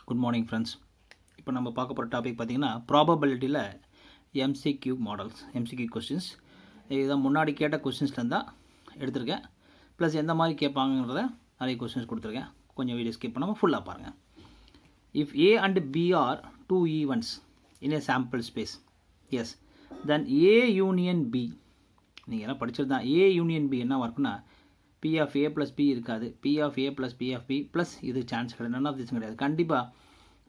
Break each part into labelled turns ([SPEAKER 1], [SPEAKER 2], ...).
[SPEAKER 1] Good morning friends. இப்போ நம்ம பார்க்க போகிற டாபிக் பார்த்திங்கன்னா ப்ராபபிலிட்டியில் எம்சிக்யூ மாடல்ஸ், எம்சிக்யூ கொஸ்டின்ஸ். இதுதான் முன்னாடி கேட்ட கொஸ்டின்ஸ்லேருந்து தான் எடுத்திருக்கேன். ப்ளஸ் எந்த மாதிரி கேட்பாங்கிறத நிறைய கொஸ்டின்ஸ் கொடுத்துருக்கேன். கொஞ்சம் வீடியோ ஸ்கிப் பண்ணாமல் ஃபுல்லாக பாருங்கள். If A and B are two events in a sample space, S, then A union B. நீங்கள் எல்லாம் படிச்சிருந்தான். ஏ யூனியன் பி என்ன இருக்குன்னா P of A plus B இருக்காது. P of A plus P of B plus இது chance கிடையாது. None of this கிடையாது. கண்டிப்பாக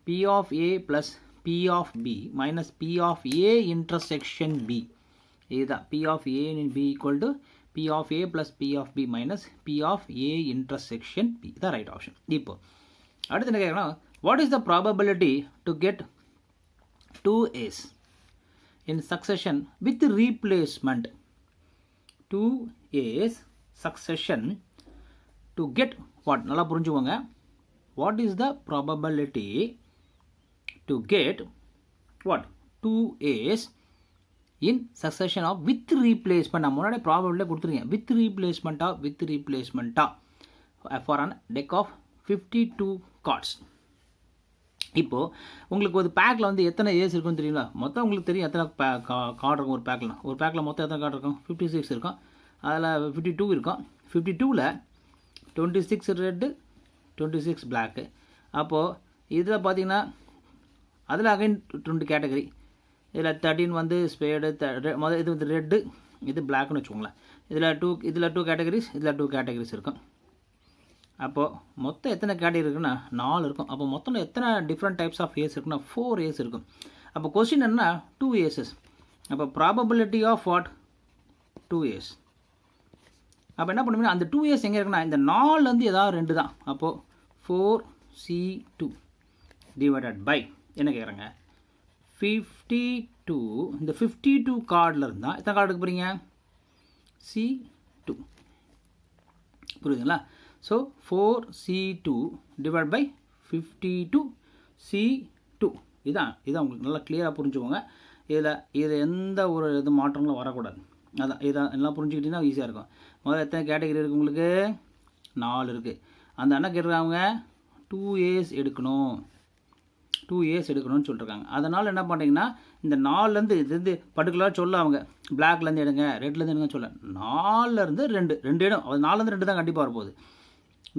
[SPEAKER 1] P of A plus P of B minus P of A intersection B. இதுதான் P of A in B equal to P of A plus P of B minus P of A intersection B. இதுதான் right option. இப்போ அடுத்து என்ன கேட்கணும், what is the probability to get 2 A's in succession with replacement? 2 A's succession to get what? நல்லா புரிஞ்சுக்கோங்க. What is the probability to get what? 2 A's in succession of with replacement. நான் முன்னாடி probability கொடுத்துருக்கேன். with replacement for an deck of 52 cards. இப்போது உங்களுக்கு ஒரு பேக்கில் வந்து எத்தனை ஏஸ் இருக்குன்னு தெரியுங்களா? மொத்தம் உங்களுக்கு தெரியும் எத்தனை கார்டு இருக்கும் ஒரு பேக்கில். ஒரு பேக்கில் மொத்தம் எத்தனை கார்டு இருக்கும்? 56 இருக்கும். அதில் 52 இருக்கும். 52ல் 26 ரெட்டு, 26 பிளாக்கு. அப்போது இதில் பார்த்தீங்கன்னா அதில் அகைன் 2 கேட்டகரி. இதில் 13 வந்து ஸ்பேடு, முதல் இது வந்து ரெட்டு, இது பிளாக்னு வச்சுக்கோங்களேன். இதில் டூ கேட்டகரிஸ், இதில் 2 கேட்டகரிஸ் இருக்கும். அப்போது மொத்தம் எத்தனை கேட்டகரி இருக்குன்னா 4 இருக்கும். அப்போ மொத்தம் எத்தனை டிஃப்ரெண்ட் டைப்ஸ் ஆஃப் ஏஸ் இருக்குன்னா 4 ஏஸ் இருக்கும். அப்போ கொஸ்டின் என்னன்னா 2 ஏசஸ். அப்போ ப்ராபபிலிட்டி ஆஃப் வாட்? 2 ஏஸ். அப்போ என்ன பண்ணுவீங்கன்னா அந்த 2 ஏஸ் எங்கே இருக்குன்னா இந்த 4லேருந்து ஏதாவது 2 தான். அப்போது 4C2 டிவைடட் பை என்ன கேட்குறாங்க 52. இந்த 52 கார்டில் இருந்தால் எத்தனை கார்டு எடுக்க போகிறீங்க? C2. புரியுதுங்களா? So 4C2 divide by 52C2. இதான் உங்களுக்கு நல்லா கிளியராக புரிஞ்சுக்கோங்க. இதில் எந்த ஒரு இது மாற்றங்களும் வரக்கூடாது. அதான் இதான் எல்லாம் புரிஞ்சுக்கிட்டிங்கன்னா ஈஸியாக இருக்கும். முதல்ல எத்தனை கேட்டகரி இருக்குது உங்களுக்கு? 4 இருக்குது. அந்த அண்ணா கேட்டிருக்காங்க 2 ஏஸ் எடுக்கணும், 2 ஏஸ் எடுக்கணும்னு சொல்லியிருக்காங்க. அதனால் என்ன பண்ணுறீங்கன்னா இந்த 4லேருந்து இது வந்து பர்டிகுலராக சொல்ல அவங்க பிளாக்லேருந்து எடுங்க, ரெட்லேருந்து எடுங்கன்னு சொல்ல. 4லேருந்து 2 இடம், அது 4லேருந்து 2 தான் கண்டிப்பாக வரப்போகுது.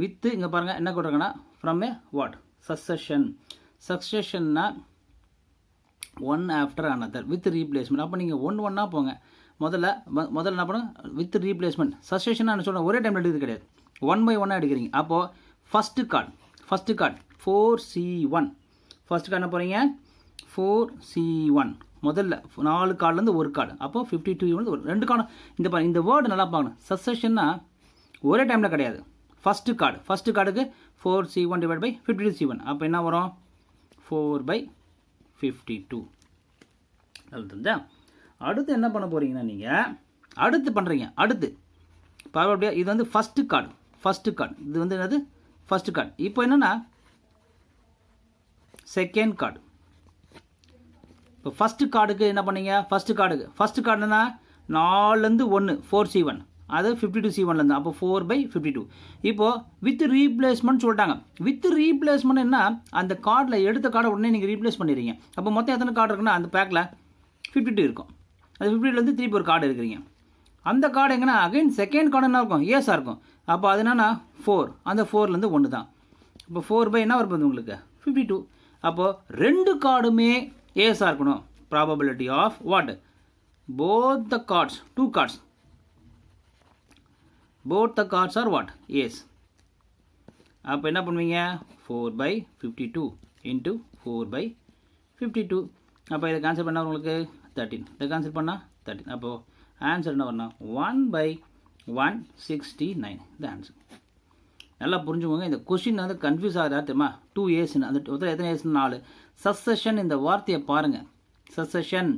[SPEAKER 1] வித்து இங்கே பாருங்கள் என்ன கொடுறாங்கன்னா ஃப்ரம் ஏ வாட்? சக்சஷன்னா one after another with replacement. அப்போ நீங்கள் ஒன்னாக போங்க. முதல்ல என்ன பண்ணுங்க? With replacement. சக்சஷனாக என்ன சொல்கிறேன், ஒரே டைமில் எடுக்கிறது கிடையாது, 1 by 1 எடுக்கிறீங்க. அப்போது first card 4C1. First card என்ன போகிறீங்க? 4C1. முதல்ல 4 கார்டுலேருந்து ஒரு கார்டு. அப்போது 52 வந்து ஒரு 2 கார்டு. இந்த பாருங்க, இந்த வேர்டு நல்லா பார்க்கணும். சக்சஷன்னா ஒரே டைமில் கிடையாது. ஃபஸ்ட்டு கார்டுக்கு 4C1 டிவைட் பை 52C1. அப்போ என்ன வரும்? 4/52. அதுதான். அடுத்து என்ன பண்ண போகிறீங்கன்னா நீங்கள் அடுத்து பரவாயில்லையா? இது வந்து ஃபஸ்ட்டு கார்டு. இது வந்து என்னது? First card. இப்போ என்னென்னா செகண்ட் கார்டு. இப்போ ஃபஸ்ட்டு கார்டுக்கு என்ன பண்ணீங்க? ஃபஸ்ட்டு கார்டுன்னா 4லேருந்து 1 4C1, அது 52C1லேருந்து. அப்போ 4/52. இப்போது வித் ரீப்ளேஸ்மெண்ட் சொல்லிட்டாங்க. வித் ரீப்ளேஸ்மெண்ட் என்ன? அந்த கார்டில் எடுத்த கார்டை உடனே நீங்கள் ரீப்ளேஸ் பண்ணிடுறீங்க. அப்போ மொத்தம் எத்தனை கார்டு இருக்குன்னா அந்த பேக்கில் 52 இருக்கும். அது 52லேருந்து திருப்பி ஒரு கார்டு இருக்கிறீங்க. அந்த கார்டு எங்கன்னா அகைன் செகண்ட் கார்டு என்ன இருக்கும்? ஏஸாக இருக்கும். அப்போ அது என்னன்னா 4. அந்த 4லேருந்து 1 தான். இப்போ 4 என்ன வருது உங்களுக்கு? 52. அப்போது 2 கார்டுமே ஏஸாக இருக்கணும். Probability of what? Both the cards, 2 cards, both the cards are what? Yes. அப்போ என்ன பண்ணுவீங்க? 4/52 into 4/52. அப்போ இதை கேன்சல் பண்ணால் உங்களுக்கு 13. இதை கேன்சல் பண்ணால் 13. அப்போது ஆன்சர் என்ன வரணும்? 1/169. இந்த ஆன்சர் நல்லா புரிஞ்சுக்கோங்க. இந்த கொஸ்டின் வந்து கன்ஃபியூஸ் ஆகுதா தெரியுமா? 2 ஏஸ்ன்னு அந்த எத்தனை ஏஸ்ன்னு 4. சக்சஷன், இந்த வார்த்தையை பாருங்கள். சக்சஷன்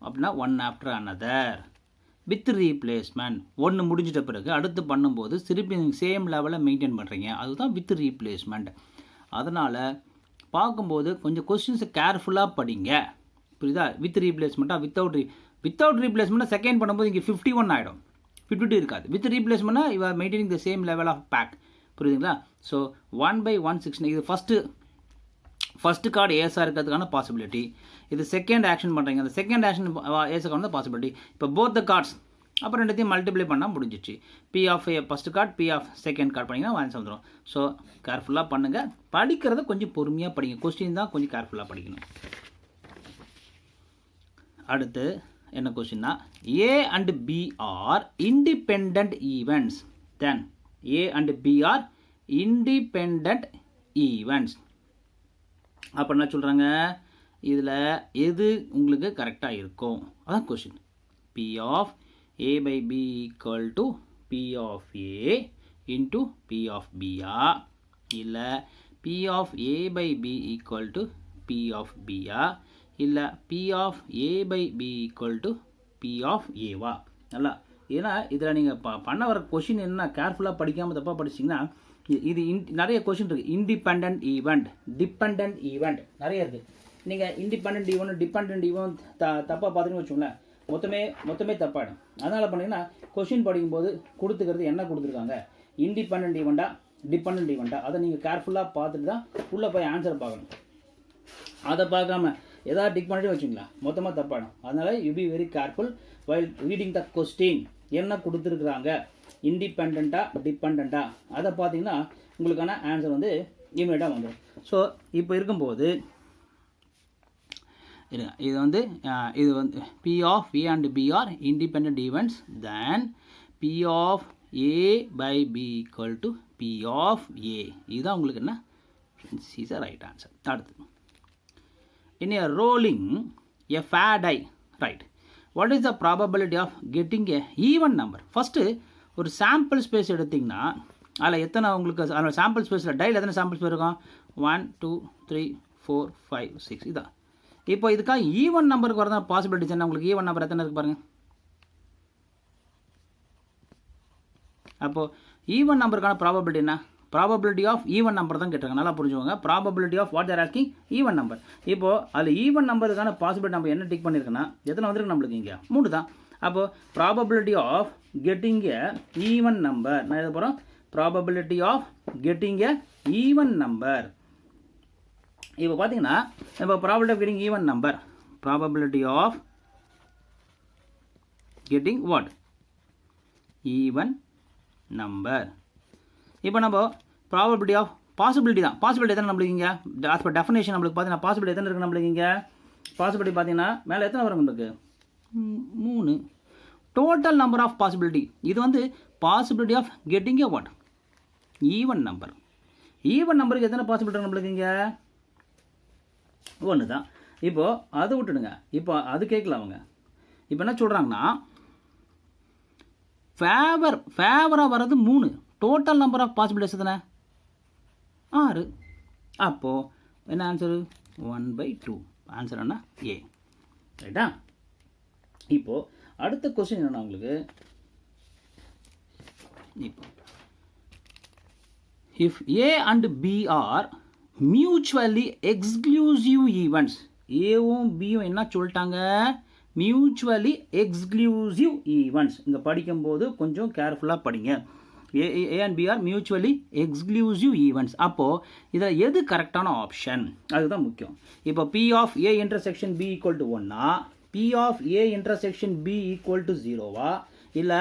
[SPEAKER 1] அப்படின்னா one after another with replacement. 1 முடிஞ்சிட்ட பிறகு அடுத்து பண்ணும்போது திருப்பி சேம் லெவலில் மெயின்டைன் பண்ணுறீங்க. அதுதான் வித் ரீப்ளேஸ்மெண்ட். அதனால் பார்க்கும்போது கொஞ்சம் கொஸ்டின்ஸை கேர்ஃபுல்லாக படிங்க. புரியுதா? வித் ரீப்ளேஸ்மெண்ட்டாக வித்தவுட் ரீப்ளேஸ்மெண்ட்டாக செகண்ட் பண்ணும்போது இங்கே 51 ஆகிடும், 52 இருக்காது. வித் ரீப்ளேஸ்மெண்ட்னா you are maintaining the same level of pack. புரியுதுங்களா? ஸோ 1/169 இது ஃபர்ஸ்ட் கார்டு ஏஸாக இருக்கிறதுக்கான பாசிபிலிட்டி. இது செகண்ட் ஆக்ஷன் பண்ணுறீங்க, அந்த செகண்ட் ஆக்ஷன் ஏஸுக்கு வந்து பாசிபிலிட்டி. இப்போ போத் த கார்ட்ஸ் அப்புறம் ரெண்டுத்தையும் மல்டிப்ளை பண்ணால் முடிஞ்சிச்சு. P of A first card, P of second card பண்ணிங்கன்னா ஆன்சர் வந்துடும். ஸோ கேர்ஃபுல்லாக பண்ணுங்கள், படிக்கிறத கொஞ்சம் பொறுமையாக படிங்க, கொஸ்டின் தான் கொஞ்சம் கேர்ஃபுல்லாக படிக்கணும். அடுத்து என்ன கொஸ்டின்னா, A and B are independent events, then A and B are independent events. அப்போ என்ன சொல்கிறாங்க, இதில் எது உங்களுக்கு கரெக்டாக இருக்கும் அதான் question. P of A by B equal to P of A into P of B ஆ, இல்லை P of A by B equal to P of B ஆ, இல்லை P of A by B equal to P of A வா. நல்லா, ஏன்னா இதில் நீங்கள் பண்ண வர question என்ன கேர்ஃபுல்லாக படிக்காமல் தப்பாக படிச்சிங்கன்னா இது நிறைய கொஷின் இருக்குது. இண்டிபெண்ட் ஈவெண்ட், டிபெண்ட் ஈவெண்ட் நிறைய இருக்குது. நீங்கள் இண்டிபெண்ட் ஈவெண்ட் டிபெண்ட் ஈவெண்ட் தப்பாக பார்த்துன்னு வச்சுக்கோங்களேன், மொத்தமே தப்பாயிடும். அதனால் பண்ணிங்கன்னா கொஷின் படிக்கும்போது கொடுத்துக்கிறது என்ன கொடுத்துருக்காங்க, இண்டிபெண்ட் ஈவெண்ட்டா டிபெண்ட் ஈவெண்ட்டா, அதை நீங்கள் கேர்ஃபுல்லாக பார்த்துட்டு தான் உள்ளே போய் ஆன்சர் பார்க்கணும். அதை பார்க்காம ஏதாவது டிக் பண்ணிட்டு வச்சுங்களா மொத்தமாக தப்பாயிடும். அதனால் you be very careful while reading the question. என்ன கொடுத்துருக்குறாங்க, இண்டிபெண்ட்டாக டிபெண்ட்டாக, அதை பார்த்தீங்கன்னா உங்களுக்கான ஆன்சர் வந்து இமீடியட்டாக வந்துடும். ஸோ இப்போ இருக்கும்போது இது வந்து P of A and B are independent events, then P of A by B equal to P of A. இதுதான் உங்களுக்கு என்ன, is the right answer. அடுத்து, in a rolling a fair die, right, what is the probability of getting a even number? First ஒரு sample space எடுத்திங்கன்னா அதில் எத்தனை உங்களுக்கு அதில் சாம்பிள் ஸ்பேஸில் டையில் எத்தனை சாம்பிள் ஸ்பேஸ் இருக்கும், 1 2 3 4 5 6 இதான். இப்போ இதுக்காக ஈவன் நம்பருக்கு வரதான் பாசிபிலிட்டிஸ் என்ன, உங்களுக்கு ஈவன் நம்பர் எத்தனை இருக்குது பாருங்கள். அப்போது ஈவன் நம்பருக்கான ப்ராபபிலிட்டி என்ன, ப்ராபபிலிட்டி ஆஃப் ஈவன் நம்பர் தான் கேட்டிருக்காங்க. நல்லா புரிஞ்சுக்கோங்க, probability of what they're asking even number. இப்போது அதில் ஈவன் நம்பருக்கான பாசிபிலிட்டி நம்ம என்ன டிக் பண்ணியிருக்கோன்னா எத்தனை வந்திருக்கு நம்மளுக்கு இங்கே 3 தான். அப்போது probability of getting a even number நான் எழுத போகிறோம், probability of getting a even number. இப்போ பார்த்தீங்கன்னா இப்போ probability of getting even number, probability of getting what even number. இப்போ நம்ம ப்ராபபிலிட்டி ஆஃப் பாசிபிலிட்டி தான், பாசிபிலிட்டி எத்தனை நம்மளுக்கு இங்கே ஆஸ் பர் டெஃபினேஷன் நம்மளுக்கு பார்த்தீங்கன்னா பாசிபிலிட்டி எத்தனை இருக்குது நம்மளுக்கு இங்கே, பாசிபிலிட்டி பார்த்தீங்கன்னா மேலே எத்தனை வரும் நம்மளுக்கு 3. டோட்டல் நம்பர் ஆஃப் பாசிபிலிட்டி, இது வந்து possibility of getting a what even number. Even நம்பருக்கு எத்தனை பாசிபிலிட்டி நம்மளுக்கு இங்கே 1 தான். இப்போது அதை விட்டுடுங்க, இப்போ அது கேட்கல அவங்க. இப்போ என்ன சொல்கிறாங்கன்னா ஃபேவராக வர்றது 3, டோட்டல் நம்பர் ஆஃப் பாசிபிலிட்டிஸ் எத்தனை 6. அப்போது என்ன ஆன்சரு 1/2. ஆன்சர் என்ன ஏ, ரைட்டா. இப்போது அடுத்த கொஸ்டின் என்னன்னா உங்களுக்கு, இப்போ if A and B are mutually exclusive events, ஏவும் பியும் என்ன சொல்லிட்டாங்க, மியூச்சுவலி எக்ஸ்க்ளூசிவ் ஈவெண்ட்ஸ். இங்கே படிக்கும்போது கொஞ்சம் கேர்ஃபுல்லாக படிங்க. A and B are mutually exclusive events. அப்போது இதில் எது கரெக்டான ஆப்ஷன் அதுதான் முக்கியம். இப்போ P of A intersection B equal to 1ஆ, P of A intersection B equal to 0வா, இல்லை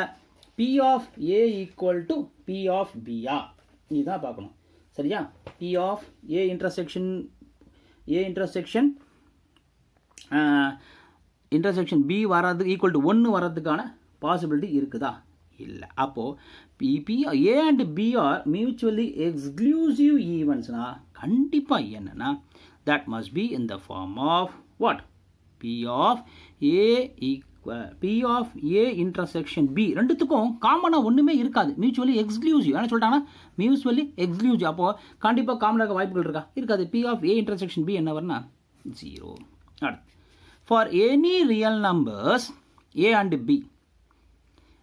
[SPEAKER 1] P of A equal to P of பியா, இதுதான் பார்க்கணும். சரியா, P of A intersection B வர்றதுக்கு ஈக்குவல் டு 1 வர்றதுக்கான பாசிபிலிட்டி இருக்குதா, இல்லை. அப்போது A and B are mutually exclusive ஈவெண்ட்ஸ்னா கண்டிப்பாக என்னென்னா that must be in the form of what P of A intersection B. ரெண்டுத்துக்கும் காமனாக ஒன்றுமே இருக்காது, மியூச்சுவலி எக்ஸ்க்ளூசிவ். என்ன சொல்லிட்டாங்கன்னா மியூச்சுவலி எக்ஸ்க்ளூசிவ். அப்போது கண்டிப்பாக காமனாக இருக்க வாய்ப்புகள் இருக்கா, இருக்காது. P of A intersection B என்ன வரும்னா 0. அடுத்து for any real numbers A and B.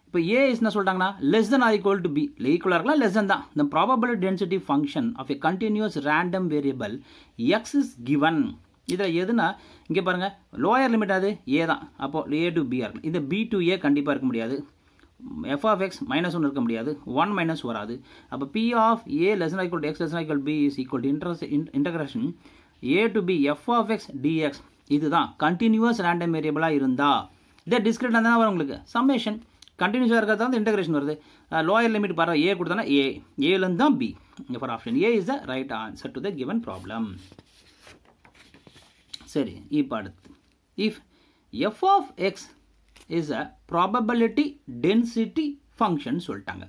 [SPEAKER 1] இப்போ ஏ என்ன சொல்லிட்டாங்கன்னா less than or equal to B, ஈக்குவலாக இருக்கலாம் லெஸ் தென் தான். The probability density function of a continuous random variable X is given. இதில் எதுனா இங்கே பாருங்கள் லோயர் லிமிட் அது ஏ தான். அப்போது ஏ டு பி இருக்கும். இந்த பி டு ஏ கண்டிப்பாக இருக்க முடியாது. எஃப் ஆஃப் எக்ஸ் -1 இருக்க முடியாது, 1 வராது. அப்போ b of a less than equal to x less than equal b is equal to integration a to b f of x dx இதுதான் கண்டினியூஸ் ரேண்டம் வேரியபிளாக இருந்தால் இதே டிஸ்கிரிட் இருந்தால் வரும் உங்களுக்கு சம்மேஷன் கண்டினியூஸாக இருக்கிறது தான் இன்டகிரேஷன் வருது லோயர் லிமிட் பாருங்கள் ஏ கொடுத்தோன்னா ஏலேருந்து தான் பி இங்கே for option A is the right answer to the given problem. சரி இப்போ அடுத்து if F of X is a probability density function சொல்லிட்டாங்க.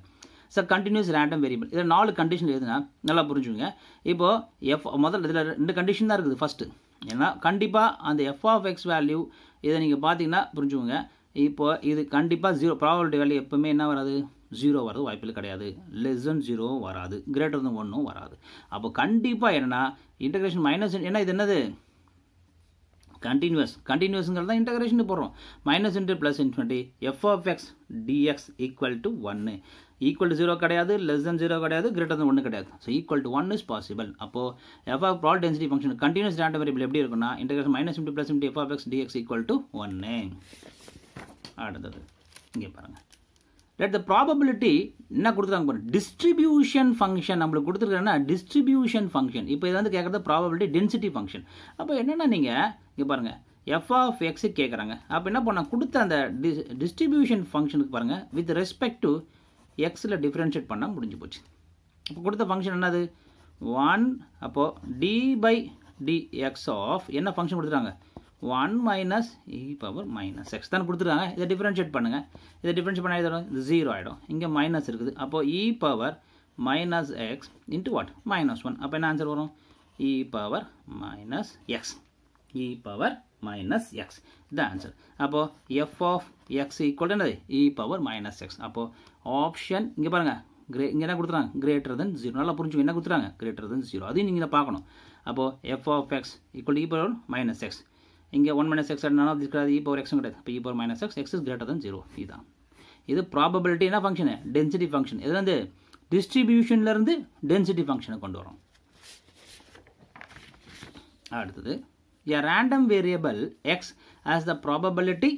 [SPEAKER 1] சார் கண்டினியூஸ் ரேண்டம் வேரியபிள் இதில் 4 கண்டிஷன் எதுனா நல்லா புரிஞ்சுங்க. இப்போது முதல்ல இதில் 2 கண்டிஷன் தான் இருக்குது ஃபஸ்ட்டு. ஏன்னா கண்டிப்பாக அந்த எஃப் ஆஃப் எக்ஸ் வேல்யூ இதை நீங்கள் பார்த்தீங்கன்னா புரிஞ்சுக்கோங்க. இப்போ இது கண்டிப்பாக 0 ப்ராபபிலிட்டி வேல்யூ எப்போவுமே என்ன வராது 0 வரது வாய்ப்பில் கிடையாது. லெஸ் தென் 0 வராது, கிரேட்டர் தென் 1 வராது. அப்போ கண்டிப்பாக என்னென்னா இன்டகிரேஷன் மைனஸ் ஏன்னா இது என்னது கண்டினியூஸ்ங்கிறது தான் இன்டகிரேஷன் போடுறோம். Minus into plus infinity F of X dx equal to 1 equal to 0 கிடையாது, லெஸ் தென் 0 கிடையாது, கிரேட்டர் தென் 1 கிடையாது. So equal to 1 is possible. அப்போது F of prob density function continuous random variable எப்படி இருக்குன்னா integration minus into plus into F of X dx equal to 1. அடுத்தது இங்கே பாருங்கள். Let the probability என்ன கொடுத்துருக்காங்க பாருங்கள் டிஸ்ட்ரிபியூஷன் ஃபங்க்ஷன் நம்மளுக்கு கொடுத்துருக்காங்கன்னா டிஸ்ட்ரிபியூஷன் ஃபங்க்ஷன். இப்போ இது வந்து கேட்குறது ப்ராபபிலிட்டி டென்சிட்டி ஃபங்க்ஷன். அப்போ என்னென்னா நீங்கள் இங்கே பாருங்கள் எஃப் ஆஃப் எக்ஸுக்கு கேட்குறாங்க. அப்போ என்ன பண்ணால் கொடுத்த அந்த டிஸ்ட்ரிபியூஷன் ஃபங்க்ஷனுக்கு பாருங்கள் வித் ரெஸ்பெக்ட் டு எக்ஸில் டிஃப்ரென்ஷியேட் பண்ணால் முடிஞ்சு போச்சு. இப்போ கொடுத்த ஃபங்க்ஷன் என்னது 1 அப்போது D by D X of என்ன ஃபங்க்ஷன் கொடுத்துருக்காங்க 1 minus E power minus X தான் கொடுத்துருக்காங்க. இதை டிஃப்ரென்ஷியேட் பண்ணுங்கள். இதை டிஃப்ரென்ஷியேட் பண்ணால் இது 0 ஆகிடும். இங்கே மைனஸ் இருக்குது. அப்போது e power minus X into what -1. அப்போ என்ன ஆன்சர் வரும் e power minus X e power minus X இதுதான் ஆன்சர். அப்போது எஃப் ஆஃப் எக்ஸ் ஈக்குவல் என்னது இ பவர் மைனஸ் எக்ஸ். அப்போது ஆப்ஷன் இங்கே பாருங்கள் இங்கே என்ன கொடுத்துறாங்க கிரேட்டர் தென் 0. நல்லா புரிஞ்சுங்க என்ன கொடுத்துறாங்க கிரேட்டர் தென் 0. அதையும் நீங்கள் பார்க்கணும். அப்போது F of X equal E power minus X. இங்கே 1 மைனஸ் எக்ஸ் நone கிடையாது, இ பவர் எக்ஸும் கிடையாது. இப்போ e power minus X X is greater than 0. இதுதான் இது ப்ராபபிலிட்டி என்ன ஃபங்க்ஷனு டென்சிட்டி ஃபங்க்ஷன். இதுலேருந்து டிஸ்ட்ரிபியூஷன்லேருந்து டென்சிட்டி ஃபங்க்ஷனை கொண்டு வரோம். அடுத்தது a random variable x as the probability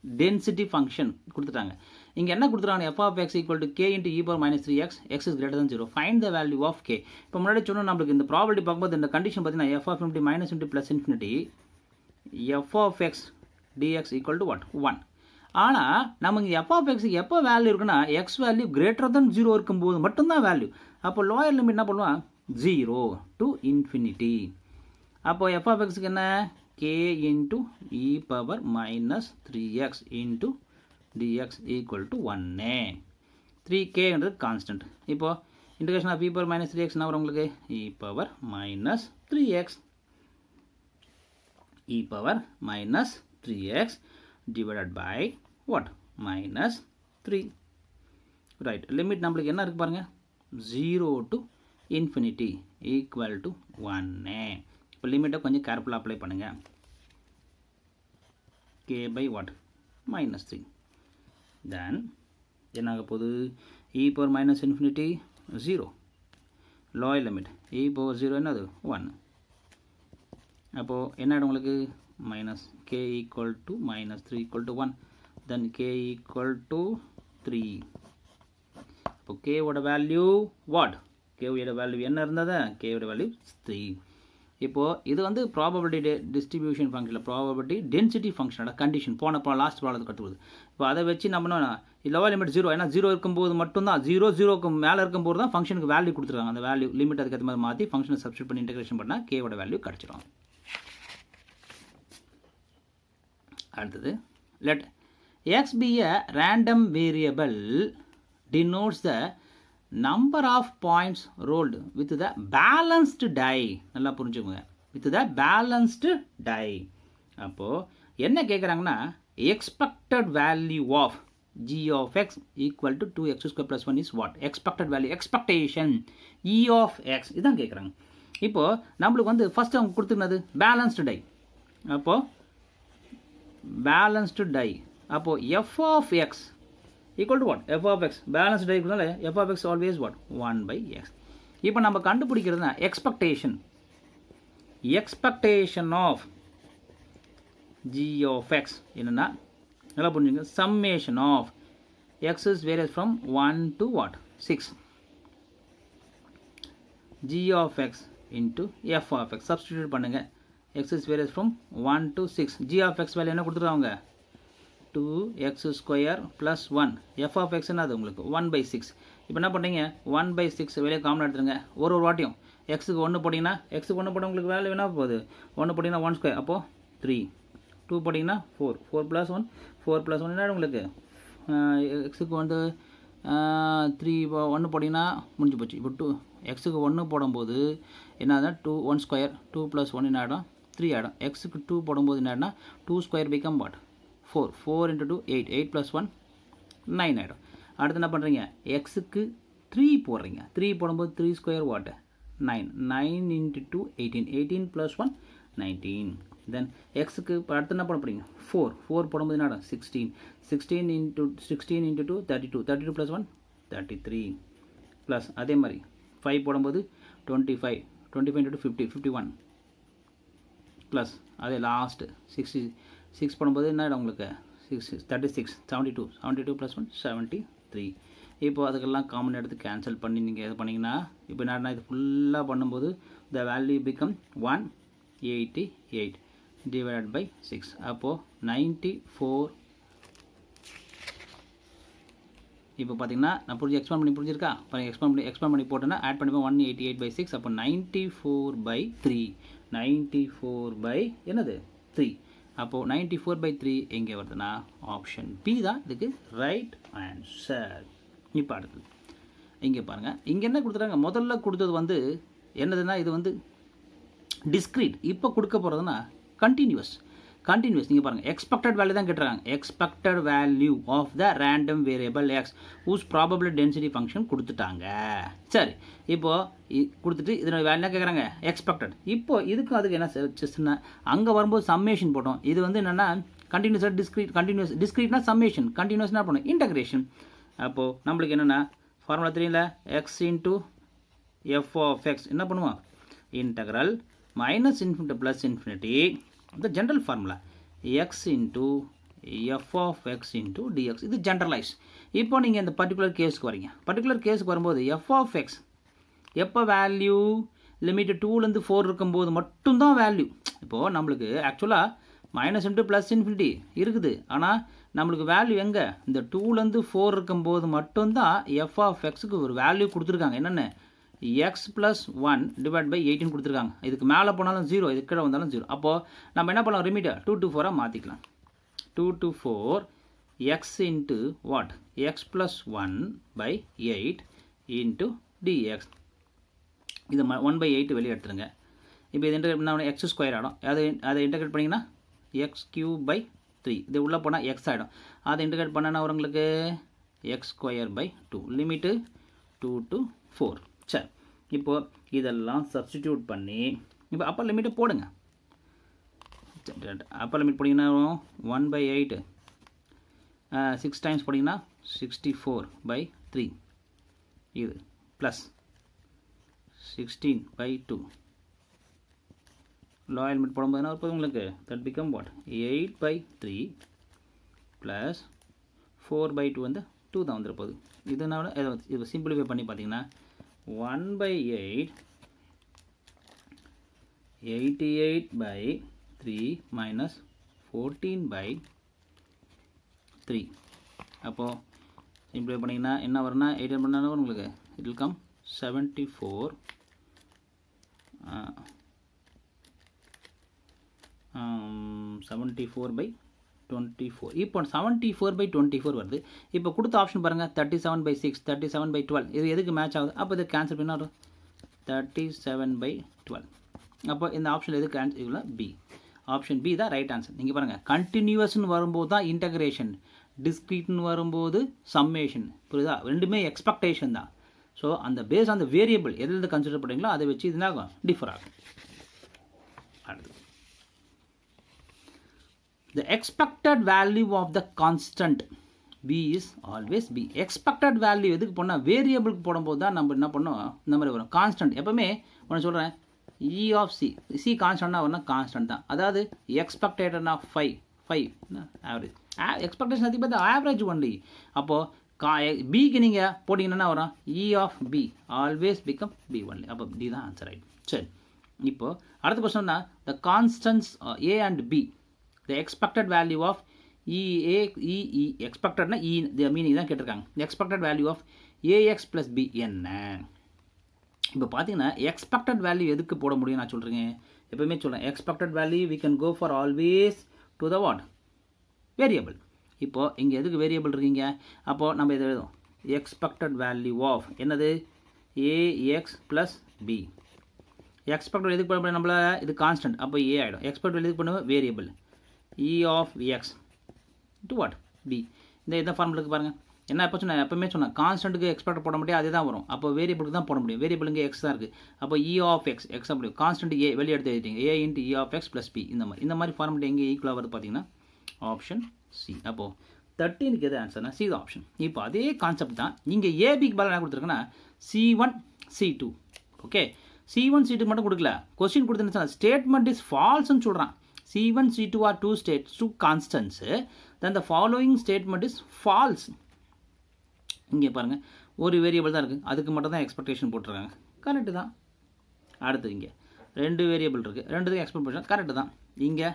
[SPEAKER 1] density function கொடுத்துட்டாங்க. இங்கே என்ன கொடுத்துருக்காங்க f of x equal to k into e power minus 3x x is greater than 0 find the value of k. இப்போ முன்னாடி சொன்னோம் நம்மளுக்கு இந்த ப்ராபபிலிட்டி பார்க்கும்போது இந்த கண்டிஷன் பார்த்தீங்கன்னா f of infinity minus into plus infinity f of x dx equal to what 1. ஆனால் நமக்கு f of x எப்போ வேல்யூ இருக்குன்னா x வேல்யூ greater than 0 இருக்கும்போது மட்டும்தான் வேல்யூ. அப்போ லோயர் லிமிட் என்ன பண்ணுவான் 0 to infinity. அப்போ f of x என்ன k into e power minus 3x into dx equal to 1. 3k என்றது கான்ஸ்டன்ட். இப்போ integration of e power minus 3x என்ன வரும் உங்களுக்கு e power minus 3x e power minus 3x divided by what minus 3. Right limit நம்மளுக்கு என்ன இருக்கு பாருங்க 0 to infinity equal to 1. இப்போ லிமிட்டை கொஞ்சம் கேர்ஃபுல்லாக அப்ளை பண்ணுங்கள். k by what -3. தென் என்ன ஆக போகுது e power minus infinity 0 lower limit e power 0 என்னது 1. அப்போது என்ன ஆகிடும் உங்களுக்கு minus k equal to -3 equal to 1. Then k equal to 3. அப்போ k ஓட வேல்யூ வாட் k ஓட வேல்யூ என்ன இருந்தது k ஓட வேல்யூ 3. இப்போது இது வந்து ப்ராபபிலிட்டி டிஸ்ட்ரிபியூஷன் ஃபங்க்ஷனில் ப்ராபபிலிட்டி டென்சிட்டி ஃபங்க்ஷனோட கண்டிஷன் போன லாஸ்ட் ப்ராப்ளத்துக்கு கற்றுக்குது. இப்போ அதை வச்சு நம்ம லோவர் லிமிட் 0 ஏன்னா 0 இருக்கும்போது மட்டும்தான் 0க்கு மேலே இருக்கும்போது தான் ஃபங்க்ஷனுக்கு வேல்யூ கொடுத்துருக்காங்க. அந்த வேல்யூ லிமிட் அதுக்கேற்ற மாதிரி மாற்றி ஃபங்க்ஷனை சப்ஸ்டிட் பண்ணி இன்டகிரேஷன் பண்ணால் கேவோட வேல்யூ கிடச்சிடும். அடுத்தது let X be a random variable denotes the number of points rolled with the balanced die. நல்லா புரிஞ்சுக்கோங்க with the balanced die. அப்போது என்ன கேட்குறாங்கன்னா expected value of g of x equal to 2x square plus 1 is what expected value expectation e of x இதான் கேட்குறாங்க. இப்போது நம்மளுக்கு வந்து ஃபஸ்ட்டு அவங்க கொடுத்துருந்தது பேலன்ஸ்டு டை. அப்போது பேலன்ஸ்டு டை அப்போது f of x equal to what f of x balanced die கொடுத்தால f of x always what 1 by x. இப்போ நம்ம கண்டுபிடிக்கிறதுனா expectation of g of x என்னன்னா நல்லா புரிஞ்சுங்க summation of x is varies from 1 to what 6. g of x into f of x. Substitute பண்ணுங்க. x is varies from 1 to 6. g of x value என்ன கொடுத்துருவாங்க? 2x square plus 1. f of x என்னது உங்களுக்கு 1 by 6. இப்போ என்ன பண்ணுறீங்க? 1 by 6 வெளியே common எடுத்துருங்க. ஒரு வாட்டியும் எக்ஸுக்கு 1 போட்டிங்கன்னா எக்ஸுக்கு 1 போட்டால் உங்களுக்கு வேல்யூ என்ன போகுது? 1 போட்டிங்கன்னா 1 ஸ்கொயர், அப்போது 3. 2 போட்டிங்கன்னா 4. 4 + 1 4 + 1 என்ன உங்களுக்கு எக்ஸுக்கு வந்து 3 1 போட்டிங்கன்னா முடிஞ்சு போச்சு. இப்போ 2 எக்ஸுக்கு 1 போடும்போது என்ன 2 1 ஸ்கொயர் 2 + 1 என்ன ஆகிடும் 3 ஆகிடும். எக்ஸுக்கு 2 போடும்போது என்னன்னா 2 ஸ்கொயர் பிகம் வாட் 4. 4 × 2 8. 8 + 1 9 ஆகிடும். அடுத்து என்ன பண்ணுறீங்க? எக்ஸுக்கு 3 போடுறீங்க. 3 போடும்போது 3 ஸ்கொயர் வாட் 9. 9 × 2 18. 18 + 1 19. தென் எக்ஸுக்கு அடுத்து என்ன பண்ண போகிறீங்க? 4. 4 போடும்போது என்ன 16. 16 × 2 32. 32 + 1 33. ப்ளஸ் அதே மாதிரி 5 போடும்போது 25. 25 × 50 51. ப்ளஸ் அதே லாஸ்ட்டு 66 போடும்போது என்ன உங்களுக்கு 36. 72. 72 + 1 73. இப்போ அதுக்கெல்லாம் காமன் எடுத்து கேன்சல் பண்ணி நீங்கள் இது பண்ணிங்கன்னா இப்போ என்ன இது ஃபுல்லாக பண்ணும்போது the value become 188 divided by 6. அப்போது 94. இப்போ பார்த்தீங்கன்னா நான் எக்ஸ்பேண்ட் பண்ணி புரிஞ்சிருக்கா? எக்ஸ்பேண்ட் பண்ணி போட்டேன்னா ஆட் பண்ணிப்போம் 188/6. அப்போ 94/3. 94 என்னது 3. அப்போது 94/3 எங்கே வருதுன்னா ஆப்ஷன் பி தான் இதுக்கு ரைட் ஆன்சர். இப்போ அடுத்தது இங்கே பாருங்கள், இங்கே என்ன கொடுத்துட்டாங்க? முதல்ல கொடுத்தது வந்து என்னதுன்னா இது வந்து டிஸ்க்ரீட். இப்போ கொடுக்க போகிறதுனா கண்டினியூஸ். நீங்கள் பாருங்கள் எக்ஸ்பெக்டட் வேல்யூ தான் கேட்டுறாங்க. Expected value of the random variable X whose probability density function கொடுத்துட்டாங்க. சரி, இப்போது கொடுத்துட்டு இதோட வேல்யூ என்ன கேட்குறாங்க? எக்ஸ்பெக்டட். இப்போ இதுக்கும் அதுக்கு என்ன செஸ்னா அங்கே வரும்போது சம்மேஷன் போட்டோம். இது வந்து என்னென்னா கண்டினியூஸாக டிஸ்க்ரீட்னா சம்மேஷன், கண்டினியூஸ் என்ன பண்ணும் இன்டகிரேஷன். அப்போது நம்மளுக்கு என்னென்னா ஃபார்முலா 3ல் X into F of X என்ன பண்ணுவோம்? Integral -∞ + ∞. the general formula x into f of x into dx. இது ஜென்ரலைஸ். இப்போ நீங்கள் இந்த பர்டிகுலர் கேஸுக்கு வரீங்க. பர்டிகுலர் கேஸுக்கு வரும்போது f of x எப்போ வேல்யூ லிமிட் 2லேருந்து 4 இருக்கும்போது மட்டும்தான் வேல்யூ. இப்போது நம்மளுக்கு ஆக்சுவலாக -∞ + ∞ இருக்குது. ஆனால் நம்மளுக்கு வேல்யூ எங்கே? இந்த 2லேருந்து 4 இருக்கும்போது மட்டும்தான் f of xக்கு ஒரு வேல்யூ கொடுத்துருக்காங்க. என்னென்ன x + 1 / 18 கொடுத்துருக்காங்க. இதுக்கு மேலே போனாலும் 0, இதுக்கு கீழே வந்தாலும் 0. அப்போது நம்ம என்ன பண்ணலாம்? லிமிட்டை 2 to 4 மாற்றிக்கலாம். 2 to 4 x into what? x + 1/8 into dx. இது 1/8 வெளியே எடுத்துருங்க. இப்போ இது இன்டகிரேட் பண்ணால் x ஸ்கொயர் ஆகிடும். அதை இன்டகிரேட் பண்ணிங்கன்னா x³/3. இது உள்ளே போனால் x ஆகிடும். அதை இன்டகிரேட் பண்ணனா உங்களுக்கு x²/2. Limit 2 to 4. சரி, இப்போது இதெல்லாம் சப்ஸ்டிடியூட் பண்ணி இப்போ அப்பர் லிமிட்டை போடுங்க. அப்பர் லிமிட் போட்டிங்கன்னா 1/8 6 டைம்ஸ் போட்டிங்கன்னா 64/3. இது ப்ளஸ் 16/2. லோயர் லிமிட் போடும்போது என்ன இருப்பது உங்களுக்கு? தட் பிகம் வாட் 8/3 ப்ளஸ் 4/2 வந்து 2 தான் வந்துருப்போகுது. இதனால இதை சிம்பிளிஃபை பண்ணி பார்த்தீங்கன்னா 1/8 88/3 minus 14/3. அப்போது சிம்பிளிஃபை பண்ணிங்கன்னா என்ன வரும்னா 8 பண்ணாலும் உங்களுக்கு இட் வில் கம் 74 74/24. இப்போ 74/24 வருது. இப்போ கொடுத்த ஆப்ஷன் பாருங்கள் 37/6 37/12. இது எதுக்கு மேட்ச் ஆகுது? அப்போ இது கேன்சல் பண்ணால் வரும் 37/12. அப்போ இந்த ஆப்ஷன் எதுக்கு ஆன்சர்? இவ்வளோ பி. ஆப்ஷன் பி தான் ரைட் ஆன்சர். நீங்கள் பாருங்கள் கண்டினியூவஸ்னு வரும்போது தான் இன்டகிரேஷன், டிஸ்க்ரீட்னு வரும்போது சம்மேஷன். புரியுதா? ரெண்டுமே எக்ஸ்பெக்டேஷன் தான். ஸோ அந்த பேஸ் அந்த வேரியபிள் எதில் கன்சிடர் பண்ணுறீங்களோ அதை வச்சு இது ஆகும் டிஃபர் ஆகும். அடுத்து the expected value of the constant b is always b. expected value எதுக்கு போனால் வேரியபிளுக்கு போடும்போது தான் நம்ம என்ன பண்ணோம் இந்த மாதிரி வரும். கான்ஸ்டன்ட் எப்பவுமே ஒன்று சொல்கிறேன் e of c. c கான்ஸ்டன்ட்னா வரணும், கான்ஸ்டன்ட் தான். அதாவது எக்ஸ்பெக்டேஷன் ஆஃப் 5 ஆவரேஜ். எக்ஸ்பெக்டேஷன் அதிகம் பார்த்தா ஆவரேஜ் ஒன்லி. அப்போது பிக்கு நீங்கள் போட்டிங்கன்னா வரும் e of b always become b only. அப்போ டி தான் ஆன்சர் ஆகிடும். சரி. இப்போ அடுத்த கொஸ்டின்னா the constants a and b, the expected value of expectedனா the meaning தான் கேட்டிருக்காங்க. the expected value of ax plus b என்ன? இப்போ பார்த்தீங்கன்னா expected value எதுக்கு போட முடியும் நான் சொல்கிறேங்க, எப்பவுமே சொல்கிறேன் expected value we can go for always to the what variable. இப்போ இங்கே எதுக்கு வேரியபிள் இருக்கீங்க, அப்போது நம்ம இதை எழுதும் expected value of என்னது ax plus b. expected எதுக்கு பண்ண நம்மள இது கான்ஸ்டன்ட், அப்போ a ஆகிடும். expected எதுக்கு பண்ணுவோம் variable e of x to what b. இந்த ஃபார்முலுக்கு பாருங்கள் என்ன எப்போ சொன்னேன், எப்பவுமே சொன்னேன் கான்ஸ்டன்ட்டுக்கு எக்ஸ்பெக்ட் போட முடியாது, அதே தான் வரும். அப்போ வேரியபிளுக்கு தான் போட முடியும், வேரியபிளுங்க எக்ஸ் தான் இருக்குது. அப்போ e of x எக்ஸ் அப்படி கான்ஸ்டன்ட் ஏ வெளியே எடுத்து எழுதிட்டீங்க a into e of x plus b. இந்த மாதிரி ஃபார்முலா எங்கே ஈக்குவலாக வருது பார்த்தீங்கன்னா ஆப்ஷன் சி. அப்போது 13க்கு எது ஆன்சர்னா சி தான் ஆப்ஷன். இப்போ அதே கான்செப்ட் தான் இங்கே ஏபிக்கு பதிலாக என்ன கொடுத்துருக்குன்னா C1 C2. Okay C1 C2 மட்டும் கொடுக்கல, கொஸ்டின் கொடுத்துருந்துச்சுன்னா ஸ்டேட்மெண்ட் இஸ் ஃபால்ஸ்ன்னு சொல்கிறான். C1 C2 are two constants, then the following statement is false. இங்கே பாருங்கள் ஒரு வேரியபிள் தான் இருக்குது, அதுக்கு மட்டும் தான் எக்ஸ்பெக்டேஷன் போட்டிருக்காங்க, கரெக்டு தான். அடுத்து இங்கே 2 வேரியபிள் இருக்குது, ரெண்டுக்கும் எக்ஸ்பெக்ட் பண்ண கரெக்டு தான். இங்கே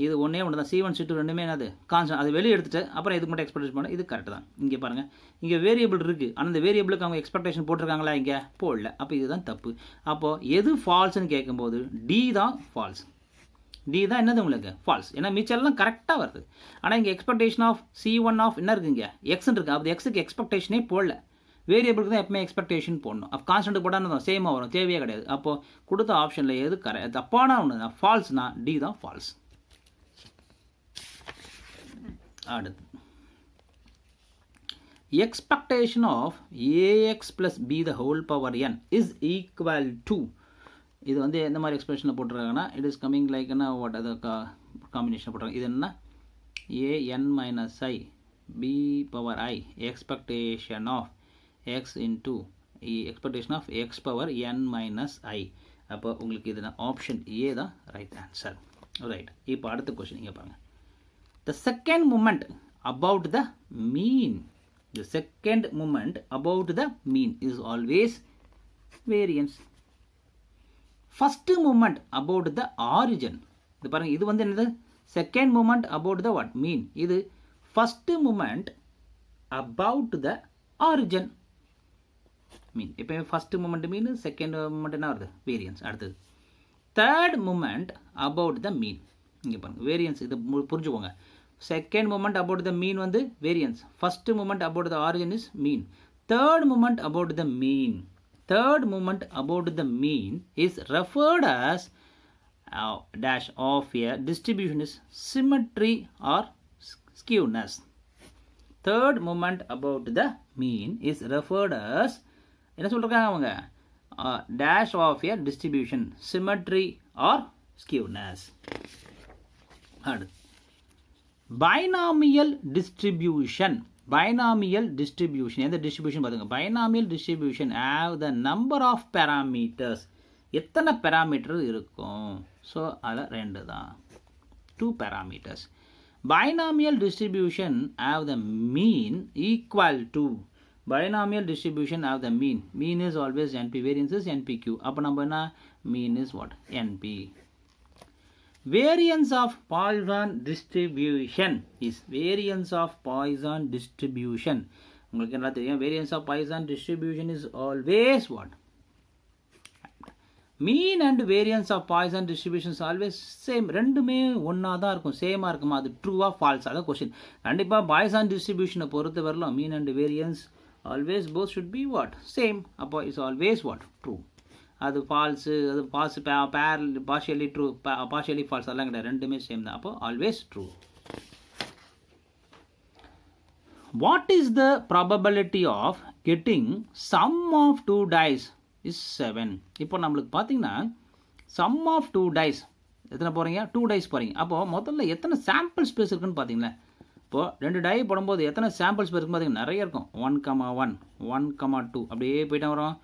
[SPEAKER 1] இது ஒன்றே ஒன்று தான் C1 C2 ரெண்டுமே என்னது கான்ஸ்டன்ட், அதை வெளியே எடுத்துட்டு அப்புறம் இதுக்கு மட்டும் எக்ஸ்பெக்டேஷன் பண்ண இது கரெக்டு தான். இங்கே பாருங்கள் இங்கே வேரியபிள் இருக்குது, ஆனால் அந்த வேரியபிளுக்கு அவங்க எக்ஸ்பெக்டேஷன் போட்டிருக்காங்களா, இங்கே போடல, அப்போ இதுதான் தப்பு. அப்போது எது ஃபால்ஸ்ன்னு கேட்கும்போது டி தான் ஃபால்ஸ். டி தான் என்னது உங்களுக்கு ஃபால்ஸ், ஏன்னா மிச்செல்லாம் கரெக்டாக வருது. ஆனால் இங்கே எக்ஸ்பெக்டேஷன் ஆஃப் C1 ஆஃப் என்ன இருக்குங்க எக்ஸ்ன்னு இருக்குது, அப்போ எக்ஸுக்கு எக்ஸ்பெக்டேஷனே போடல, வேரியபிளுக்கு தான் எப்பவுமே எக்ஸ்பெக்டேஷன் போடணும். அப்போ கான்ஸ்டன்ட் போட்டால் சேமாக வரும், தேவையே கிடையாது. அப்போது கொடுத்த ஆப்ஷனில் எது கரெக்ட் தப்பான ஒன்று தான் ஃபால்ஸ்னா டி தான் ஃபால்ஸ். அடுத்து expectation of ax plus b the whole power n is equal to, இது வந்து எந்த மாதிரி எக்ஸ்பிரஷனில் போட்டுருக்காங்கன்னா இட் இஸ் கம்மிங் லைக் என்ன வாட் அது காம்பினேஷன் போட்டுருக்காங்க. இது என்ன an minus i b power i expectation of x into expectation of x power n minus i. அப்போ உங்களுக்கு இது ஆப்ஷன் ஏ தான் ரைட் ஆன்சர். ரைட், இப்போ அடுத்த கொஸ்டின் இங்கே பாருங்கள். The second moment about the mean, the second moment about the mean is always variance. First moment about the origin, இது பாருங்க இது வந்து என்னது second moment about the what mean, இது first moment about the origin mean. இப்போ first moment mean, second moment என்ன வருது variance. அடுத்தது third moment about the mean, இங்கே பாருங்க வேரியன்ஸ், இது புரிஞ்சுக்கோங்க. Second moment about the mean வந்து variance, first moment about the origin is mean, third moment about the mean, third moment about the mean is referred as dash of a distribution is symmetry or skewness. Third moment about the mean is referred as என்ன சொல்றாங்க அவங்க dash of a distribution symmetry or skewness. அடுத்து binomial distribution, binomial distribution எந்த distribution பாருங்க, binomial distribution have the number of parameters, எத்தனை parameter இருக்கும், so அதில் 2 தான் 2 parameters. binomial distribution have the mean equal to, binomial distribution have the mean is always np, variance is npq, அப்போ நம்ம என்ன mean is what np. variance of Poisson distribution is, variance of Poisson distribution உங்களுக்கு என்ன தெரியும், variance of Poisson distribution is always what mean and variance of Poisson distribution is always same, ரெண்டுமே ஒன்றா தான் இருக்கும், சேமாக இருக்குமா, அது ட்ரூவா ஃபால்ஸ், அதான் கொஸ்டின். கண்டிப்பாக Poisson distribution பொறுத்த வரலாம் mean and variance always both should be what same, அப்போ is always what true. அது ஃபால்ஸு, அது பார்ஷியலி ட்ரூ பார்ஷியலி ஃபால்ஸ் அதெல்லாம் கிடையாது, ரெண்டுமே சேம் தான், அப்போ always true. What is the probability of getting sum of 2 dice is 7. இப்போ நம்மளுக்கு பார்த்தீங்கன்னா சம் ஆஃப் 2 dice எத்தனை போகிறீங்க 2 dice போகிறீங்க, அப்போது முதல்ல எத்தனை சாம்பிள் ஸ்பேஸ் இருக்குன்னு பார்த்தீங்களா, இப்போது 2 die போடும்போது எத்தனை சாம்பிள் ஸ்பேஸ் இருக்குன்னு பார்த்தீங்கன்னா நிறைய இருக்கும், 1,1 1,2 அப்படியே போயிட்டு வரும்,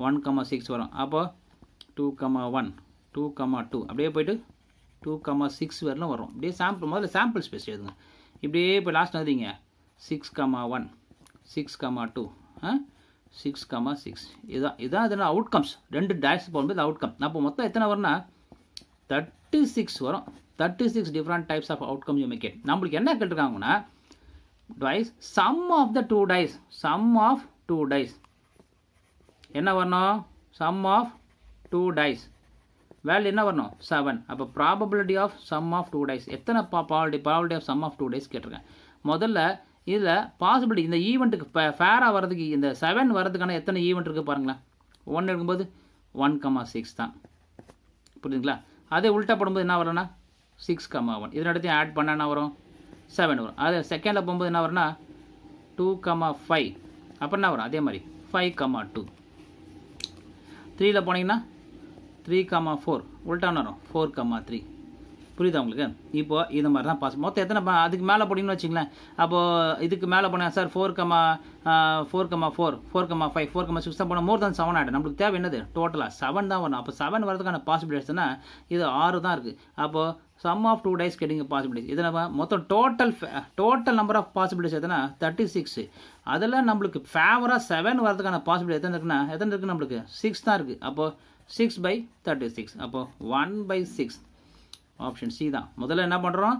[SPEAKER 1] 1,6 வரும், அப்போ 2,1 2,2 அப்படியே போய்ட்டு 2,6 வரலாம் வரும். அப்படியே சாம்பிள் முதல்ல சாம்பிள் ஸ்பேஸ் எழுதுங்க, இப்படியே இப்போ லாஸ்ட் எழுதிங்க 6,1 6,2 6,6 இதான் இதில் அவுட்கம்ஸ். 2 டேஷ் போகும்போது இது அவுட்கம். அப்போ மொத்தம் எத்தனை வரும்னா 36 வரும். 36 different types of outcome you may get. நம்மளுக்கு என்ன கேட்டிருக்காங்கன்னா dice sum of the 2 dice. Sum of 2 dice என்ன வரணும்? சம் ஆஃப் 2 டைஸ் வேல்யூ என்ன வரணும்? 7. அப்போ probability of sum of 2 dice எத்தனை probability of sum of 2 dice கேட்டிருக்கேன். முதல்ல இதில் பாசிபிலிட்டி இந்த ஈவெண்ட்டுக்கு ஃபேராக வர்றதுக்கு இந்த 7 வர்றதுக்கான எத்தனை ஈவெண்ட் இருக்குது பாருங்களேன். 1 எடுக்கும்போது 1,6 தான். புரியுதுங்களா? அதே உல்ட்டா போடும்போது என்ன வரும்னா 6,1. இதன் இடத்தையும் ஆட் பண்ணால் என்ன வரும்? 7 வரும். அதே செகண்டில் போகும்போது என்ன வரும்னா 2,5. அப்புறம் என்ன வரும்? அதே மாதிரி 5,2. 3ல் போனீங்கன்னா 3,4. உல்ட்டான்னு வரும் 4,3. புரியுதா உங்களுக்கு? இப்போ இது மாதிரி தான் பாஸ். மொத்தம் எத்தனை அதுக்கு மேலே போட்டிங்கன்னு வச்சிங்களேன். அப்போது இதுக்கு மேலே போனால் சார் 4,4, 4,5, 4,6 தான் போனால் மோர் தான் 7 ஆகிடும். நம்மளுக்கு தேவை என்னது? டோட்டலாக 7 தான் வரும். அப்போ 7 வரதுக்கான பாசிபிலிட்டிஸ்னா இது 6 தான் இருக்குது. அப்போது some of 2 dice getting possibilities. இதில் மொத்தம் டோட்டல் நம்பர் ஆஃப் பாசிபிலிட்டிஸ் எத்தனை? 36. அதில் நம்மளுக்கு ஃபேவராக 7 வரதுக்கான பாசிபிலிட்டி எத்தனை இருக்குது நம்மளுக்கு? 6 தான் இருக்குது. அப்போது 6/36. அப்போது 1/6. ஆப்ஷன் சி தான். முதல்ல என்ன பண்ணுறோம்?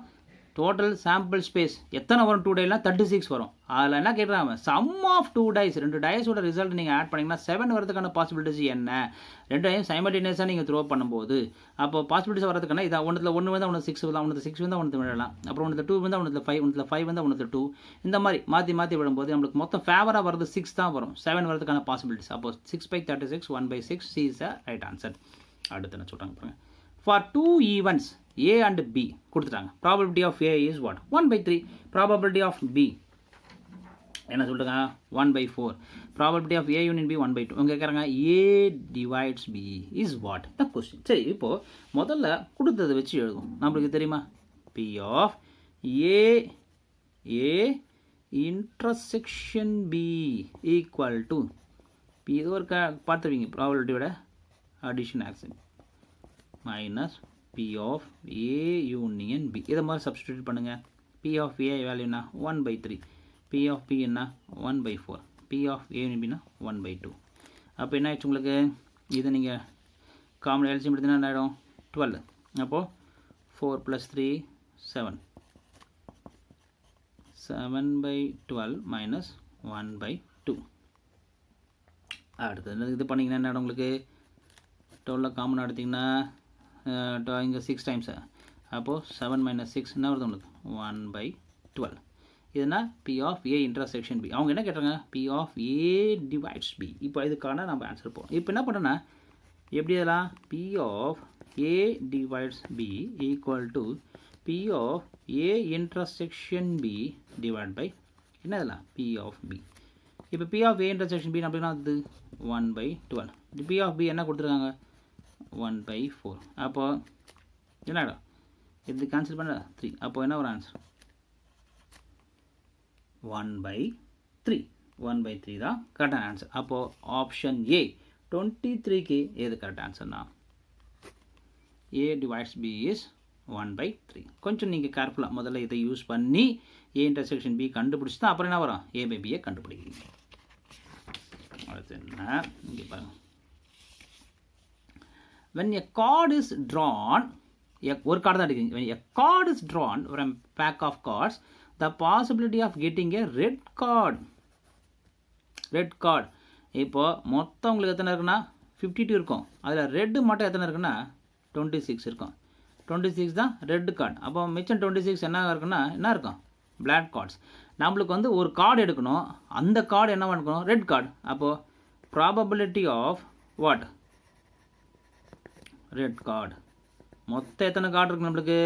[SPEAKER 1] டோட்டல் சாம்பிள் ஸ்பேஸ் எத்தனை வரும் 2 டைலாம்? 36 வரும். அதில் என்ன கேட்குறாங்க? Some of 2 dice. 2 டைஸோட ரிசல்ட் நீங்கள் ஆட் பண்ணிங்கன்னா 7 வரதுக்கான பாசிபிலிட்டிஸ் என்ன? 2 டைம் சைமல்டேனியஸாக நீங்கள் த்ரோ பண்ணும்போது அப்போ பாசிபிலிட்டிஸ் வரதுக்கான இதான் ஒன்றுல 1 வந்தால் 1 6 தான், 1 6 வந்தால் 1 விடலாம், அப்புறம் 1 2 வந்தால் 1 5, 1 5 வந்தால் 1 2, இந்த மாதிரி மாற்றி விடும்போது நம்மளுக்கு மொத்தம் ஃபேவராக வரது 6 தான் வரும். 7 வரதுக்கான பாசிபிலிட்டிஸ். அப்போ 6/36, 1/6. C is a right answer. அடுத்து என்ன சொல்கிறாங்க பாருங்க. For 2 events A and B கொடுத்துட்டாங்க. Probability of A is what? 1/3. Probability of B என்ன சொல்லிட்டுங்க? 1/4. Probability of A union B 1/2. உங்க கேட்குறாங்க A divides B is what? The question. சரி, இப்போது முதல்ல கொடுத்ததை வச்சு எழுதும். நம்மளுக்கு தெரியுமா? P of A intersection B equal to P. இது ஒரு பார்த்துருவீங்க ப்ராபபிலிட்டியோட addition action minus P of A union B. இதை மாதிரி சப்ஸ்டிடியூட் பண்ணுங்கள். P of A வேல்யூனா 1/3. P of B என்ன? 1/4. P of A union B னா 1/2. அப்போ என்ன ஆயிடுச்சு உங்களுக்கு? இதை நீங்கள் காமன் எல்சிஎம் எடுத்தீங்கன்னா என்ன ஆகிடும்? 12. அப்போது 4 + 3 7. 7/12 மைனஸ் 1/2. அடுத்தது இது பண்ணிங்கன்னா என்ன ஆகிடும் உங்களுக்கு? 12 காமன் எடுத்திங்கன்னா இங்கே 6 டைம்ஸ். அப்போது 7 - 6 என்ன வருது உங்களுக்கு? 1/12. இதுனா P of A intersection B. அவங்க என்ன கேட்டாங்க? P of A divides B. இப்போ இதுக்கான நம்ம ஆன்சர் போகிறோம். இப்போ என்ன பண்ணுறேன்னா எப்படி இதெல்லாம்? P of A divides B equal to P of A intersection B divide by என்ன இதெல்லாம்? P of B. இப்போ P of A intersection B அப்படின்னா அது 1/12. P ஆஃப் B என்ன கொடுத்துருக்காங்க? 1/4. அப்போ என்னடா இது கேன்சல் பண்ண 3. அப்போ என்ன ஒரு ஆன்சர்? 1/3. 1/3 தான் கரெக்டான ஆன்சர். அப்போது ஆப்ஷன் A 23க்கு எது கரெக்ட் ஆன்சர்னா A டிவைட்ஸ் B இஸ் 1/3. கொஞ்சம் நீங்கள் கேர்ஃபுல்லாக முதல்ல இதை யூஸ் பண்ணி A இன்டர்செக்ஷன் B கண்டுபிடிச்சி தான் அப்புறம் என்ன வரும்? A/B கண்டுபிடிக்கிறீங்க. அடுத்து என்ன இங்கே பாருங்கள். When a card is drawn, ஒரு கார்டு தான் எடுக்கிறீங்க. When a card is drawn from pack of cards, the possibility of getting a red card. இப்போ மொத்தம் உங்களுக்கு எத்தனை இருக்குன்னா 52 இருக்கும். அதில் ரெட்டு மட்டும் எத்தனை இருக்குன்னா 26 இருக்கும். 26 தான் ரெட் கார்டு. அப்போ மிச்சம் 26 என்ன இருக்குன்னா என்ன இருக்கும்? Black cards. நம்மளுக்கு வந்து ஒரு கார்டு எடுக்கணும். அந்த கார்டு என்ன எடுக்கணும்? Red card. அப்போது probability of what? Red card. மொத்தம் எத்தனை கார்டு இருக்குது நம்மளுக்கு?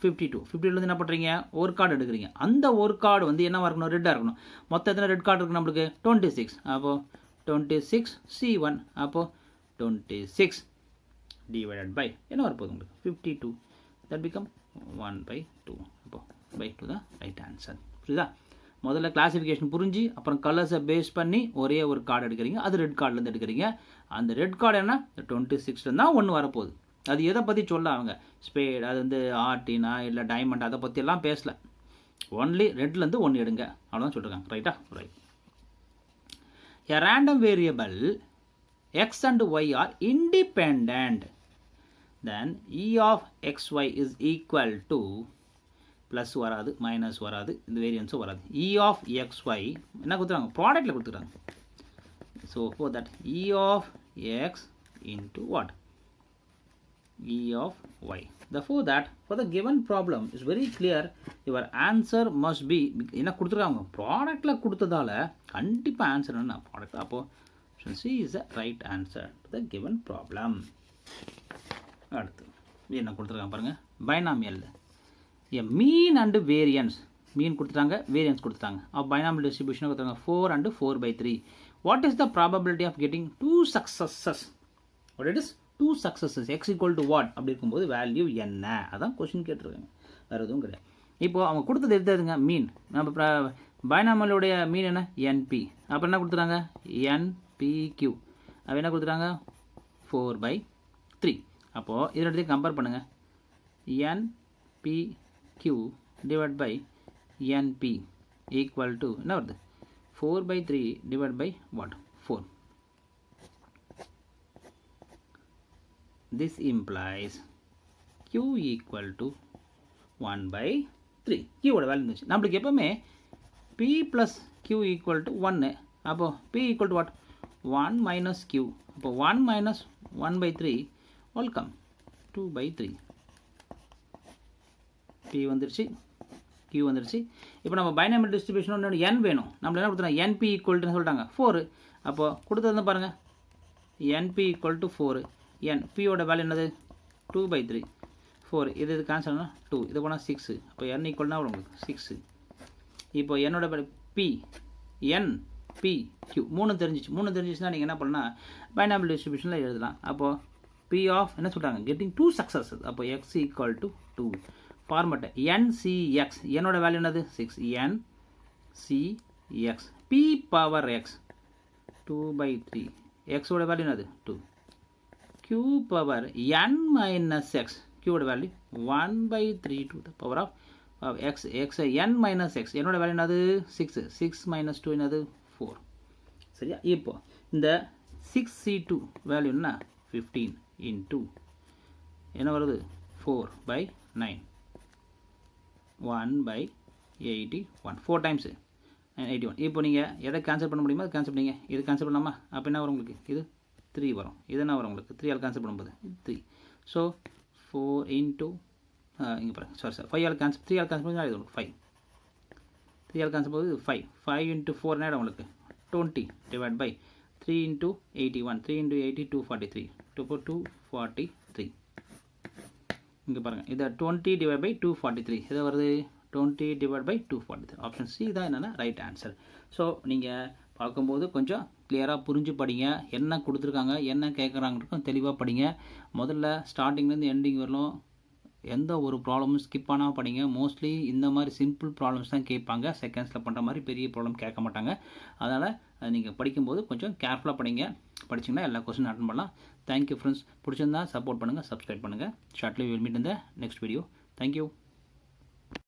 [SPEAKER 1] 52. 52 என்ன பண்ணுறீங்க? ஒரு கார்டு எடுக்கிறீங்க. அந்த ஒரு கார்டு வந்து என்னவாக இருக்கணும்? ரெட்டாக இருக்கணும். மொத்தம் எத்தனை ரெட் கார்டு இருக்குது நம்மளுக்கு? 26. அப்போது 26 C1. அப்போது 26 டிவைடட் பை என்ன வரப்போகுது உங்களுக்கு? 52. That become 1/2. அப்போது by 2 தான் ரைட் ஆன்சர். புரியுதா? முதல்ல கிளாசிஃபிகேஷன் புரிஞ்சு அப்புறம் கலர்ஸை பேஸ் பண்ணி ஒரே ஒரு கார்டு எடுக்கிறீங்க. அது ரெட் கார்டுலேருந்து எடுக்கிறீங்க. அந்த ரெட் கார்டு என்ன? 26 தான் ஒன்று வரப்போகுது. அது எதை பற்றி சொல்ல அவங்க ஸ்பேட் அது வந்து ஆர்டினா இல்லை டைமண்ட் அதை பற்றியெல்லாம் பேசல. ஒன்லி ரெட்லேருந்து ஒன்று எடுங்க அவ்வளோதான் சொல்லியிருக்காங்க. ரைட்டா? Right. A random variable x and y are independent, then e of xy is equal to plus வராது மைனஸ் வராது இந்த வேரியன்ஸும் வராது e of xy என்ன கொடுத்துறாங்க ப்ராடக்ட்டில் கொடுத்துறாங்க. So for that e of x into what? E of y. Therefore that for the given problem is very clear, your answer must be என்ன கொடுத்துருக்காங்க ப்ராடக்ட்டில் கொடுத்ததால கண்டிப்பாக ஆன்சர் என்ன ப்ராடக்ட். அப்போது option C is the right answer to the given problem. அடுத்து என்ன கொடுத்துருக்காங்க பாருங்கள், binomial mean and variance. Mean கொடுத்துட்டாங்க, வேரியன்ஸ் கொடுத்துட்டாங்க. பைனாமியல் டிஸ்ட்ரிபியூஷன் கொடுத்தாங்க 4 and 4/3. What is the probability of getting 2 successes? What it is 2 successes? x equal to what அப்படி இருக்கும்போது value என்ன, அதான் கொஸ்டின் கேட்டிருக்காங்க, வேறு எதுவும் கிடையாது. இப்போது அவங்க கொடுத்தது எடுத்ததுங்க மீன். நம்ம பைனாமியலுடைய மீன் என்ன என்பி. அப்போ என்ன கொடுத்துறாங்க என்பிக்யூ. அப்போ என்ன கொடுத்துறாங்க 4/3. அப்போது இதில் எடுத்து கம்பேர் பண்ணுங்கள், NPQ divided by NP equal to என்ன வருது 4/3 divided by what 4. This implies Q equal to 1/3. Q ஓட வேல்யூ இருந்துச்சு. நம்மளுக்கு எப்பவுமே P plus Q equal to 1. அப்போ P equal to what 1 minus Q. அப்போ 1 minus 1/3 will come 2/3. P வந்துருச்சு, Q வந்துருச்சு. இப்போ நம்ம பைனாமியல் டிஸ்ட்ரிபியூஷன் ஒன்று n வேணும். நம்மள என்ன கொடுத்துருங்க NP ஈக்குவல்ட்டுன்னு சொல்லிட்டாங்க 4. அப்போ கொடுத்தது பாருங்கள் NP equal to 4. n P ஓட வேல்யூ என்னது 2/3. 4 இது கேன்சல்னா 2, இது போனால் 6. அப்போ n ஈக்குவல்னா உங்களுக்கு 6. இப்போ என்னோட value P N P Q 3 தெரிஞ்சிச்சுன்னா நீங்கள் என்ன பண்ணால் பைனாமியல் டிஸ்ட்ரிபியூஷனில் எழுதலாம். அப்போது P ஆஃப் என்ன சொல்கிறாங்க கெட்டிங் 2 successes. அப்போ x equal to 2. Format NCX, என்னோட வேல்யூ என்னது 6. NCX P power x 2/3. x ஓட வேல்யூ என்னது 2. Q power n minus x, Q ஓட value 1/3 to the power of x. x n minus x, என்னோட value என்னது 6. 6 minus 2 என்னது 4. சரியா? இப்போ இந்த 6C2 வேல்யூ என்ன 15 into என்ன வருது 4/9 1/81 4 times 81. இப்போ நீங்கள் எதை கேன்சல் பண்ண முடியுமோ அதை கேன்சல் பண்ணிங்க. இது கேன்சல் பண்ணாமல் அப்போ என்ன வரும் உங்களுக்கு இது 3 வரும். இது என்ன வரும் உங்களுக்கு 3 ஆல் கேன்சல் பண்ணும்போது 3. ஸோ 4 into இங்கே பாருங்கள் sorry 5 all cancel 3 all cancel பண்ணி இது உங்களுக்கு 5. 3 ஆல் கேன்சல் போது 5. 5 into 4 என்ன உங்களுக்கு 20 divided by 3 into 81. 3 into 80 243. 243. இங்கே பாருங்கள் இதை 20 divided by 243. இதை வருது 20 divided by 243. ஆப்ஷன் சி தான் என்னென்னா ரைட் ஆன்சர். ஸோ நீங்கள் பார்க்கும்போது கொஞ்சம் கிளியராக புரிஞ்சு படிங்க, என்ன கொடுத்துருக்காங்க என்ன கேட்குறாங்கன்றதுக்கும் தெளிவாக படிங்க. முதல்ல ஸ்டார்டிங்லேருந்து எண்டிங் வரலும் எந்த ஒரு ப்ராப்ளமும் ஸ்கிப் பண்ணாமல் படிங்க. மோஸ்ட்லி இந்த மாதிரி சிம்பிள் ப்ராப்ளம்ஸ் தான் கேட்பாங்க, செகண்ட்ஸில் பண்ணுற மாதிரி பெரிய ப்ராப்ளம் கேட்க மாட்டாங்க. அதனால் நீங்கள் படிக்கும்போது கொஞ்சம் கேர்ஃபுல்லாக படிங்க. படிச்சிங்கன்னா எல்லா கொஸ்டின் அட்டன் பண்ணலாம். Thank you friends. பிடிச்சிருந்தா சப்போர்ட் பண்ணுங்கள், சப்ஸ்கிரைப் பண்ணுங்கள். Shortly will meet in the next video. Thank you.